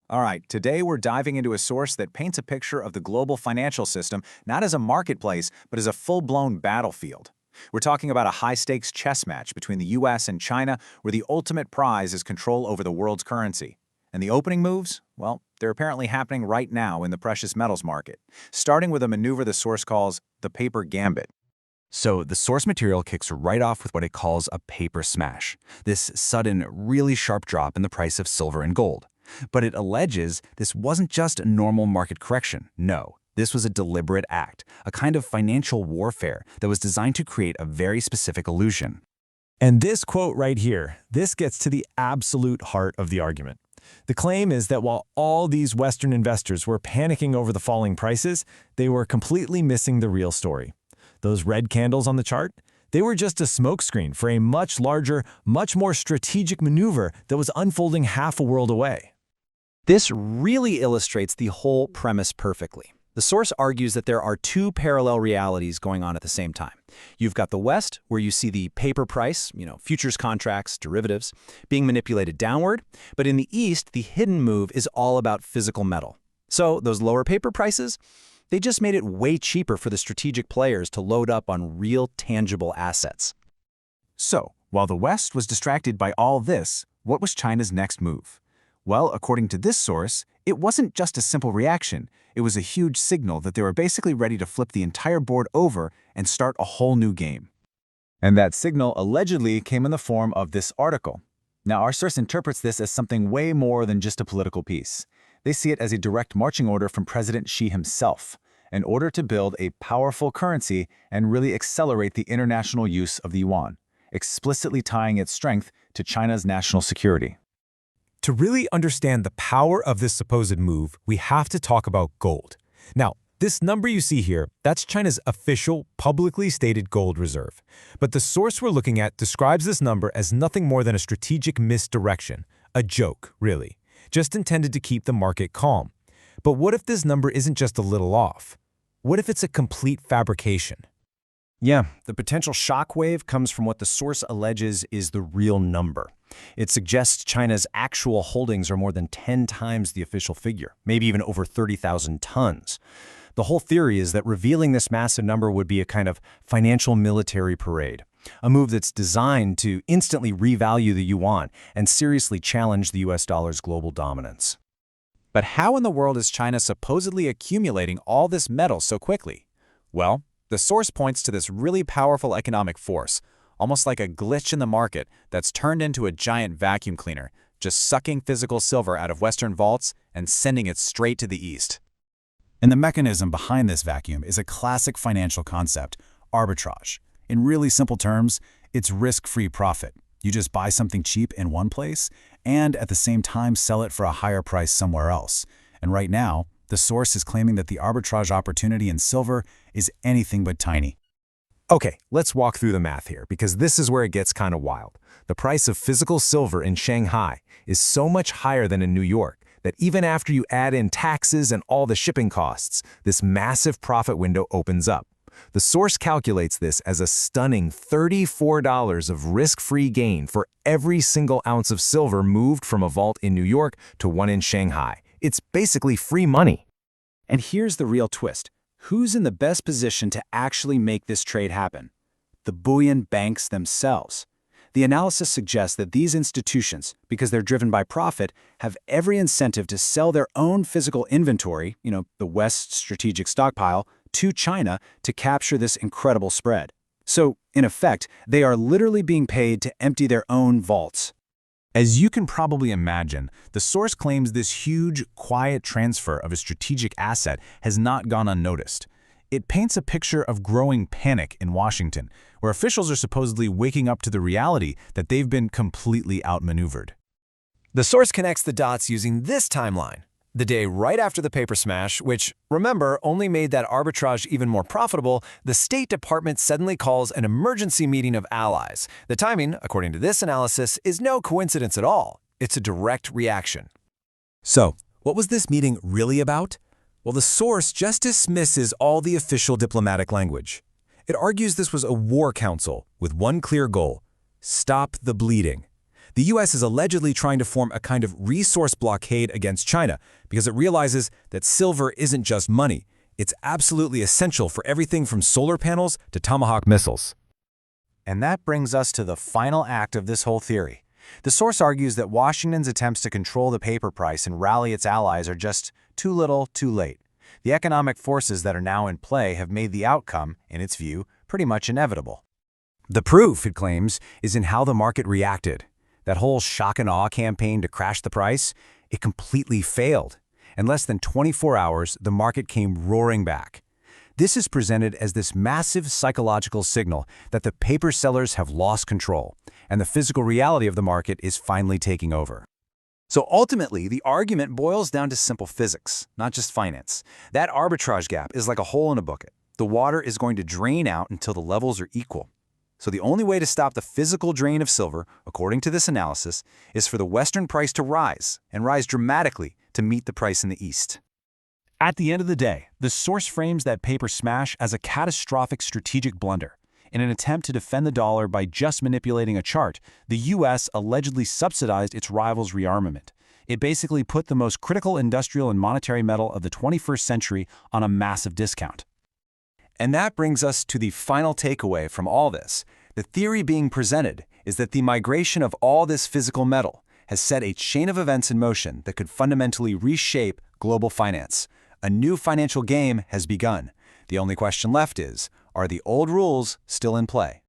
All right, today we're diving into a source that paints a picture of the global financial system not as a marketplace, but as a full-blown battlefield. We're talking about a high-stakes chess match between the US and China where the ultimate prize is control over the world's currency. And the opening moves? Well, they're apparently happening right now in the precious metals market, starting with a maneuver the source calls the paper gambit. So the source material kicks right off with what it calls a paper smash, this sudden, really sharp drop in the price of silver and gold. But it alleges this wasn't just a normal market correction. No, this was a deliberate act, a kind of financial warfare that was designed to create a very specific illusion. And this quote right here, this gets to the absolute heart of the argument. The claim is that while all these Western investors were panicking over the falling prices, they were completely missing the real story. Those red candles on the chart, they were just a smokescreen for a much larger, much more strategic maneuver that was unfolding half a world away. This really illustrates the whole premise perfectly. The source argues that there are two parallel realities going on at the same time. You've got the West, where you see the paper price, futures contracts, derivatives, being manipulated downward, but in the East, the hidden move is all about physical metal. So those lower paper prices, they just made it way cheaper for the strategic players to load up on real tangible assets. So, while the West was distracted by all this, what was China's next move? Well, according to this source, it wasn't just a simple reaction. It was a huge signal that they were basically ready to flip the entire board over and start a whole new game. And that signal allegedly came in the form of this article. Now, our source interprets this as something way more than just a political piece. They see it as a direct marching order from President Xi himself, an order to build a powerful currency and really accelerate the international use of the yuan, explicitly tying its strength to China's national security. To really understand the power of this supposed move, we have to talk about gold. Now, this number you see here, that's China's official, publicly stated gold reserve. But the source we're looking at describes this number as nothing more than a strategic misdirection, a joke, really, just intended to keep the market calm. But what if this number isn't just a little off? What if it's a complete fabrication? Yeah, the potential shockwave comes from what the source alleges is the real number. It suggests China's actual holdings are more than 10 times the official figure, maybe even over 30,000 tons. The whole theory is that revealing this massive number would be a kind of financial military parade, a move that's designed to instantly revalue the yuan and seriously challenge the US dollar's global dominance. But how in the world is China supposedly accumulating all this metal so quickly? Well, the source points to this really powerful economic force, almost like a glitch in the market that's turned into a giant vacuum cleaner, just sucking physical silver out of Western vaults and sending it straight to the East. And the mechanism behind this vacuum is a classic financial concept, arbitrage. In really simple terms, it's risk-free profit. You just buy something cheap in one place and at the same time sell it for a higher price somewhere else. And right now, the source is claiming that the arbitrage opportunity in silver is anything but tiny. Okay, let's walk through the math here, because this is where it gets kind of wild. The price of physical silver in Shanghai is so much higher than in New York that even after you add in taxes and all the shipping costs, this massive profit window opens up. The source calculates this as a stunning $34 of risk-free gain for every single ounce of silver moved from a vault in New York to one in Shanghai. It's basically free money. And here's the real twist. Who's in the best position to actually make this trade happen? The bullion banks themselves. The analysis suggests that these institutions, because they're driven by profit, have every incentive to sell their own physical inventory, the West's strategic stockpile, to China to capture this incredible spread. So, in effect, they are literally being paid to empty their own vaults. As you can probably imagine, the source claims this huge, quiet transfer of a strategic asset has not gone unnoticed. It paints a picture of growing panic in Washington, where officials are supposedly waking up to the reality that they've been completely outmaneuvered. The source connects the dots using this timeline. The day right after the paper smash, which, remember, only made that arbitrage even more profitable, the State Department suddenly calls an emergency meeting of allies. The timing, according to this analysis, is no coincidence at all. It's a direct reaction. So, what was this meeting really about? Well, the source just dismisses all the official diplomatic language. It argues this was a war council with one clear goal: stop the bleeding. The US is allegedly trying to form a kind of resource blockade against China because it realizes that silver isn't just money. It's absolutely essential for everything from solar panels to Tomahawk missiles. And that brings us to the final act of this whole theory. The source argues that Washington's attempts to control the paper price and rally its allies are just too little, too late. The economic forces that are now in play have made the outcome, in its view, pretty much inevitable. The proof, it claims, is in how the market reacted. That whole shock and awe campaign to crash the price, it completely failed. In less than 24 hours, the market came roaring back. This is presented as this massive psychological signal that the paper sellers have lost control, and the physical reality of the market is finally taking over. So ultimately, the argument boils down to simple physics, not just finance. That arbitrage gap is like a hole in a bucket. The water is going to drain out until the levels are equal. So the only way to stop the physical drain of silver, according to this analysis, is for the Western price to rise, and rise dramatically to meet the price in the East. At the end of the day, the source frames that paper smash as a catastrophic strategic blunder. In an attempt to defend the dollar by just manipulating a chart, the U.S. allegedly subsidized its rivals' rearmament. It basically put the most critical industrial and monetary metal of the 21st century on a massive discount. And that brings us to the final takeaway from all this. The theory being presented is that the migration of all this physical metal has set a chain of events in motion that could fundamentally reshape global finance. A new financial game has begun. The only question left is, are the old rules still in play?